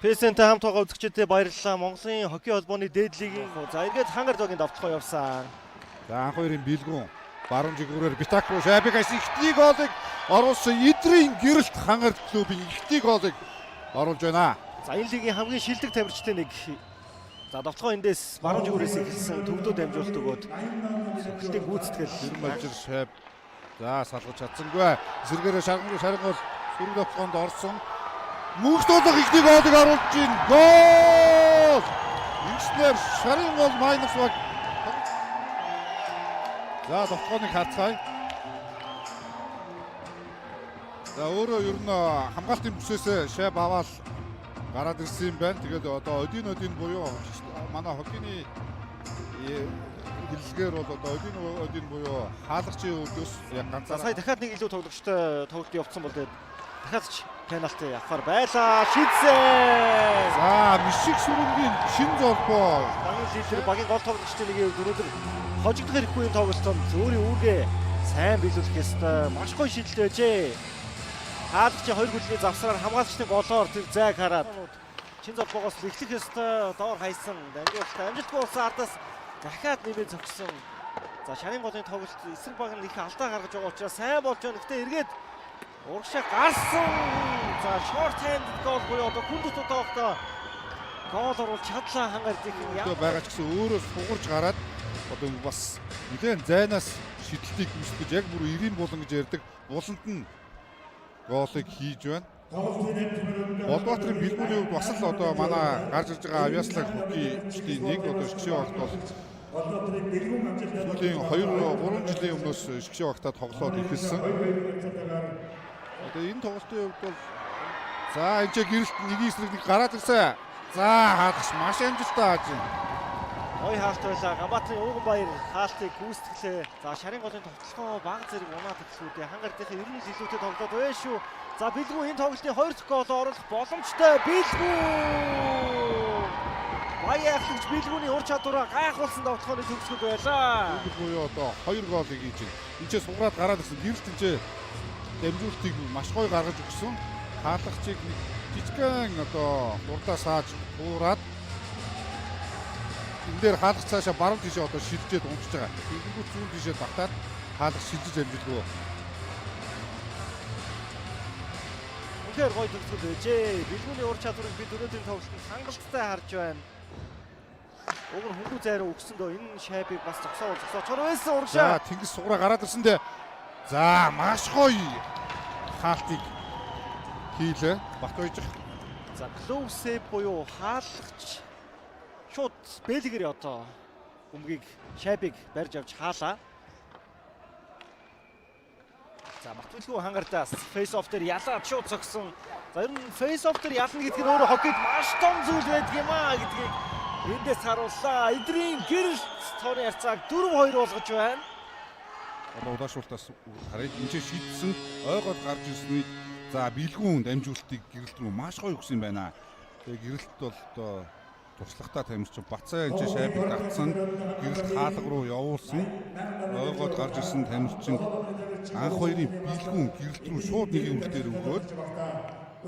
ПСН-тэй хамт байгаа үзэгчдэд баярлалаа. Монголын хоккей холбооны дээд лигийн за эргээд хангар зоогийн давталгаа явсан. За анх хоёрын бэлгүүн баруун жигүүрээр Битак руу Шайбигаас ихний голыг оруулсан Идрийн гэрэлт хангар клубын ихний голыг оруулж байна. За энэ лигийн хамгийн шилдэг тамирчтай нэг. За давталгаа эндээс баруун жигүүрээс эхэлсэн төвдөө дамжуулалт өгөөд зөвхөлтийн гүйцэтгэл Мажир Шайб за салгаж чадсангүй. Эсэргээрээ шарангуул сүрэг давталгаанд орсон. Мөнх дуулах ихний голыг оруулж байна. Гол! Инженер шарын гол майнус баг. За давталгааны харцгаая. За өөрөө ер нь хамгаалтын бүсээс Шайб аваад гараад ирсэн юм байна. Тэгээд одоо Один буюу манай хоккейний хэллэгээр бол одоо Один буюу хаалгачийн өвдөс яг ганцаар сая дахиад нэг илүү тоглогчтой тоглолт явуулсан бол тэгээд дахиад ч пенальти авахар байлаа. Шидсэн. За мишиг сүрэнгийн шин золбоо. Багийн лидер багийн гол тоглогчтой нэг өнөөдөр хожигдох хэрэггүй тоглолтод өөрийн үүргээ сайн биелүүлэх ёстой. Маш гоё шийдэлт байжээ. Хаалгачийн хоёр гүлний завсраар хамгаалагчдын голоор тэр зайг хараад чин золбоогоос эхлэх ёстой. Доор хайсан. Дамжуулалтаа амжилтгүй болсон ардаас дахиад нэмээд зогссон. За шарын голын тоглолт эсрэг баг нь их алдаа гаргаж байгаа учраас сайн болж байна. Гэхдээ эргээд урагшаа гарсан. За шорт хенд гол буюу одоо хүнд тутаахта гол оруулж чадлаа хангар дэхэн яа байгаа ч гэсэн өөрөө сугарж гараад одоо бас нэгэн зайнаас шидэлтийг үүсгэж яг бүр 90 булан гэж ярьдаг буланд нь голыг хийж байна. Болбоотрын бэлгүүний хувьд бас л одоо манай гарч ирж байгаа авьяаслаг хоккейчдийн нэг одоо шгшээ багт бол сүүлийн 2-3 жилийн өмнөөс шгшээ багтаа тоглоод эхэлсэн. Одоо энэ тоглолтын хувьд бол за энэ ч гэрэлт нэг эсрэг нэг гараад ирсэн. За хаалгач маш амжилттай хааж байна. Ой хаалт байлаа. Ганбаатарын ууган баяр хаалтыг гүйцэтгэлээ. За шарын голын тоглолтоо баг зэрэг унаад эхлүүлээ. Хангардынхаа 90 илүүтэй тоглоод байна шүү. За бэлгүү энэ тоглолтын 2 дахь гол оруулах боломжтой. Бэлгүү! Баяа ахлагч бэлгүүний ур чадвараа гайхуулсан давталгааны төгсгөл байлаа. Бэлгүү одоо 2 голыг хийж байна. Энд ч сугараад гараад ирсэн. Гэрэлт энэ дамжуултыг маш гоё гаргаж өгсөн. Хаалгачийг жижигхэн одоо урдаа сааж туураад энэ дээр хаалгач цаашаа баруун тишээ одоо шилжээд унтж байгаа. Тэгэнгүүт зүүн тишээ багтаад хаалгач шилжиж амжилтгүй. Үнээр гоё төгсгөл байжээ. Бэлгүүний ур чадварыг бид өнөөдрийн тоглолтод хангалттай харж байна. Уг нь хөнгүү зайраа өгсөндөө энэ Шайбыг бас зогсоочор байсан урагшаа. За тэнгис сугараа гараад ирсэндээ за маш гоё хаалтыг хийлээ. Батгойж. За клоусеп буюу хаалгач шууд бэлгэр одоо өмгийг Шайбыг барьж авч хаалаа. За Батбэлгүү хангардаас фейс оф дээр ялаад шууд зогсон. За ер нь фейс оф дээр ялна гэдэг нь өөрөө хоккейд маш том зүйл байдаг юм аа гэдгийг эндээс харууллаа. Идрийн гэрэлт тооны харьцааг 4-2 болгож байна. Одоо удаашруултаас хараад энэ ч шийдсэн ойгоод гарч ирсэн үед за бэлгүүн дамжуултыг гэрэлт рүү маш гоё өгсөн юм байна. Тэгээ гэрэлт бол одоо туршлагатай тамирчин Бацаа энэ Шайбыг татсан гэрэлт хаалга руу явуулсан. Ойгоод гарч ирсэн тамирчин анх хоёрын бэлгүүн гэрэлт рүү шууд нэгэн үлдээр өгөөд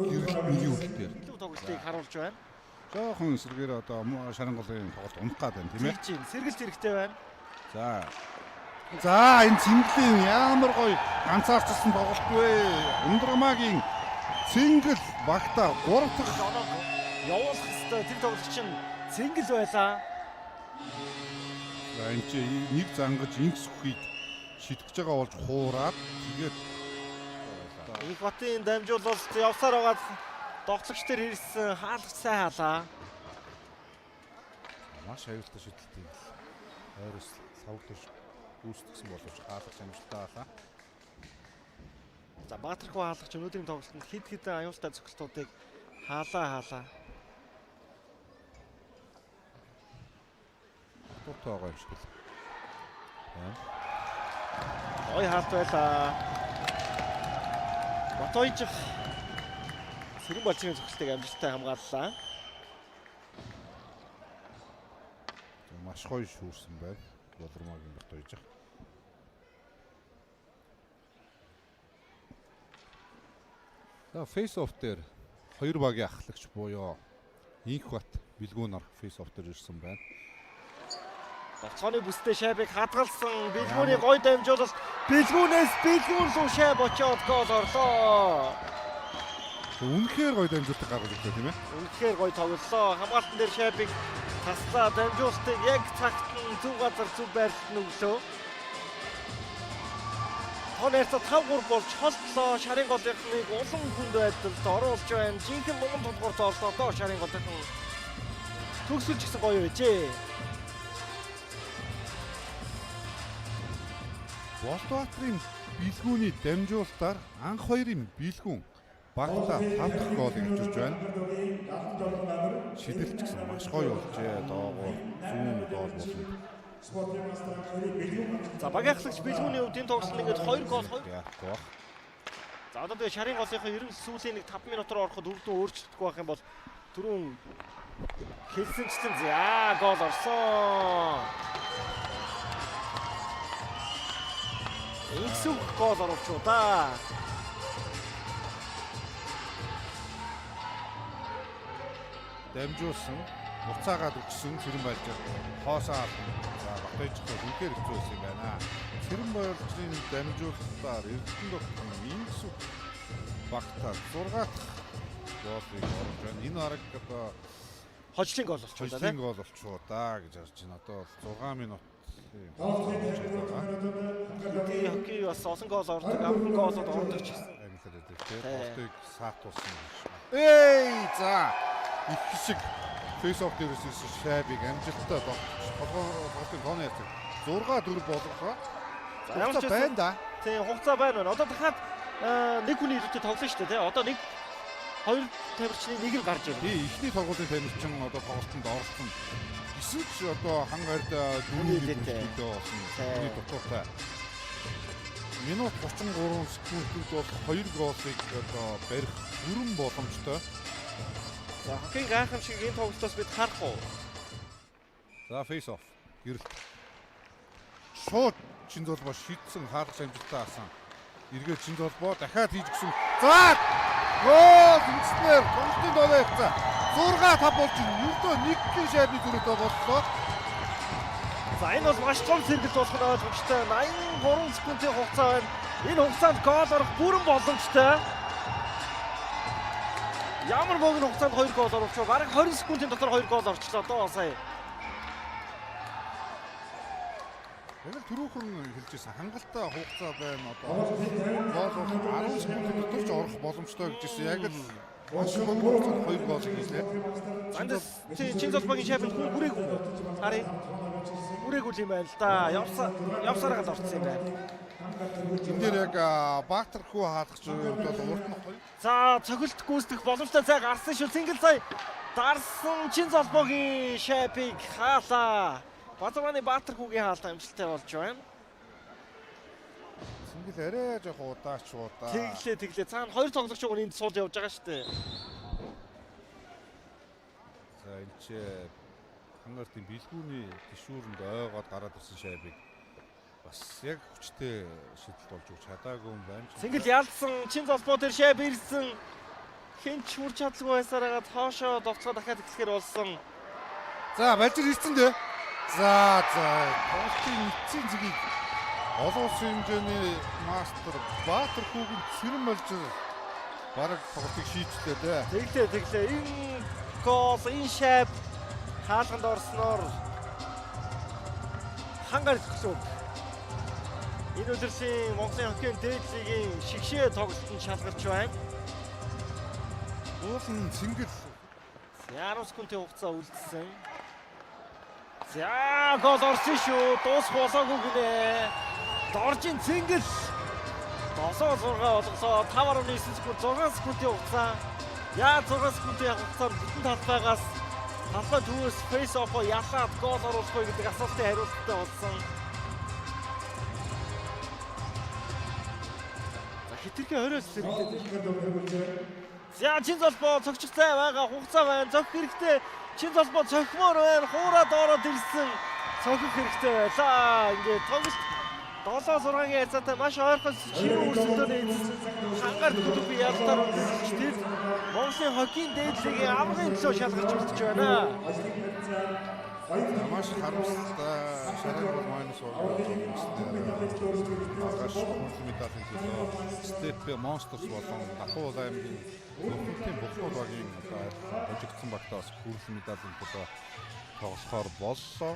гэрэлт нэгэн үлдээр тоглолтыг харуулж байна. Жохон эсрэгээр одоо шарын голын тоглолт унах гад байна тийм ээ. Сэргэлт хэрэгтэй байна. За энэ цэнгэлийн ямар гоё ганцаарчсан тоглолт вэ? Ундрагмагийн цэнгэл багта 3 дахь явуулах хэвээр тэр тоглогч нь цэнгэл байлаа. За энэ чи нэг зангаж инкс хөхийг шитгэж байгаа болж хуураад тэгээд их батын дамжуулалт явсаар байгаа тоглогч төр ирсэн хаалгач сайн хаалаа. Маш аюултай шийдэлтэй. Ойроос савлж гүйцэтгсэн боловч хаалгач амжилттай хаалаа. За Баатархуу хаалгач өнөөдрийн тоглолтод хэд хэдэн аюултай цогцлтуудыг хаалаа. Тутаагаа юм шиг л. Ой хаалт байлаа. Батойж сэрэн балчгийн цогцлтыг амжилттай хамгааллаа. Маш гоё шүүрсэн байв. Болормогийн Батойж. За фейс оф дээр хоёр багийн ахлагч буюу Инх бат бэлгүүнээр фейс оф дээр ирсэн байна. Болцооны бүстэй шайбыг хадгалсан бэлгүүний гой дамжуулалт бэлгүүнээс бэлгүүн рүү шайб очоод гол орлоо. Үнэхээр гоё дамжуулалтыг гаргаж ирлээ тийм ээ. Үнэхээр гоё тоглолоо. Хамгаалтан дээр шайбыг таслаа, дамжуулалтыг яг цагт нь зөв газар зөв байрлалд нь өглөө. Тонерцо 5-3 болж холтлоо. Шарын голынхныг улам хүнд байдалд оруулж байна. Жинхэнэ муган тулгуурт орлоо. Шарын голынхан төгсөлж гисэн гоё байжээ. Болтбаатарын бэлгүүний дамжуулалтаар анх хоёрын бэлгүүн багтаа 5 дахь гоолыг авчирч байна. Шидэлч гэсэн маш гоё болжээ. Доогоор зүүн гол болсон. За багийнхлагч бэлгүүний хувьд энэ тоглолт ингээд 2 гол 2. Яахгүй бах. За одоо тэгээ шарын голынхаа ерөн сүүлийн нэг 5 минутаар ороход өвдөө өөрчлөгдөхгүй байх юм бол түрүүн хэлсэнчлэн за гол орсон. Инсүх гол оруулчихоо да. Дамжуулсан, буцаагаад өгсөн Цэрэн Баялжаар хоосоо за багтайчгүй үнээр хэцүү байсан юм байна. Цэрэн Баялжийн дамжуулалтаар Эрдэнэ дотор Инсүх багтаа 6 дахь голыг оруулж байна. Энэ арга одоо Хожлын гол болчихоо да. хожлын гол болчихоо да гэж харж байна. Одоо 6 минут Хоккей бас олон гол ордог, амхан голод ордог ч гэсэн. Болтыг саатуулсан. Эй за их шиг фейс оф дээрээс шайбыг амжилттай тоглолтын тооны яцаг 6-4 болгохоо. Ямар ч байна да. Тийм хугацаа байна. Одоо дахиад нэг хүний ирээдүйд тоглоно шүү дээ тий. Одоо нэг хоёр тамирчны нэг нь гарч ирнэ. Тий ихний тоглолтын тамирчин одоо тоглолтод орсон. Эсвэл ч одоо хангард дөрөв дэдтэй болсон. Түүний дутуутай. Минут 33 секундэд бол 2 голыг одоо барих бүрэн боломжтой. За хоккейн гайхамшиг энэ тоглолтоос бид харах уу? За фейс оф гэрэлт. Шууд Чинзолбоо шийдсэн хаалгач амжилттай асан. Эргээд Чинзолбоо дахиад хийж гисэн. За! Гол үнснээр тоглолтын доо явцаа. 6-5 болж ердөө нэг гин шайбны зүрхтэй боллоо. За энэ бол маш том сэргэлт болох нь ойлгомжтой. 83 секундын хугацаа байна. Энэ хугацаанд гол орох бүрэн боломжтой. Ямар богино хугацаанд 2 гол оруулчихсан. Бараг 20 секундын дотор 2 гол орчлоо доо сая. Яг түрүүхэн хэлжсэн хангалттай хугацаа байна одоо. Гол 10 секундын дотор ч орох боломжтой гэжсэн. Яг л маш богино хугацаанд 2 гол хийлээ. Зандас Чинзолбогийн шайбанд хүн хүрээгүй. Харин хүрээгүй юм байна л да. Явсараад орсон юм байна. Энд дээр яг Баатар хүү хаалгач бол урд нь хоёр. За цохилт гүйцэтгэх боломжтой цай гарсан шүү. Цэнгэл сая дарсан Чинзолбогийн шайбыг хаалаа. Базарманы Баатар хүүгийн хаалт амжилттай болж байна. Цэнгэл арай жоох удаач удаа. Тэглээ. Цаана хоёр тоглогч уг энд суул явж байгаа шүү дээ. За энэ ч хангалтын бэлгүүний тишүүрэнд ойгоод гараад ирсэн шайбыг бас яг хүчтэй шийдэлт болж өгч чадаагүй юм байна. Цэнгэл ялсан Чинзолбоо тэр шайб ирсэн. Хинч хүрч чадлагүй байсараагаа тоошоо довцоо дахиад эхлэхээр болсон. За Балжир ирсэн дээ. За тоглолтын эцсийн зэгийг олон улсын хэмжээний мастер Баатар хүүгийн Цэрэн Балжир бараг тоглолтыг шийдлээ дээ. Тэглээ. Энэ гол, энэ шайб хаалганд орсноор хангар клуб энэ удирдлагын Монголын хоккейн дээд лигийн шигшээ тоглолтод шалгарч байна. Уулын Цэнгэл 10 секундын хугацаа үлдсэн. За гол орсон шүү. Дуус болоогүй гинэ. Доржин Цэнгэл 7-6 болголоо. 5.9 секунд 6 секундын хугацаа. Яа 6 секундын хугацаар бүтэн талбайгаас талбай төвөөс фейс офо ялаад гол оруулахгүй гэдэг асуултын хариулттай болсон. За хитрхи хориос зэрэглээд. За Чинзолбоо цогчих цай байгаа хугацаа байна. Цогх хэрэгтэй. Чинзолбоо цохимоор байна. Хуураад ороод ирсэн. Цохих хэрэгтэй байлаа. Ингээд тоглолт 7-6-гийн хязгаартай маш ойрхон ширүү өрсөлдөөн хангаар клубын ялтаар үлдчихтэл Монголын хоккейн дээдлэгийн аврагын төлөө шалгарч үлдэж байна. Маш харамсалтай шаргал майнус агаш медалийн төлөө Степе Монстерс болон Дахуул аймгийн Нөхөртийн Бохоо багийн хожигдсан багтаас хүрэл медалийн төлөө тоглохоор боллоо.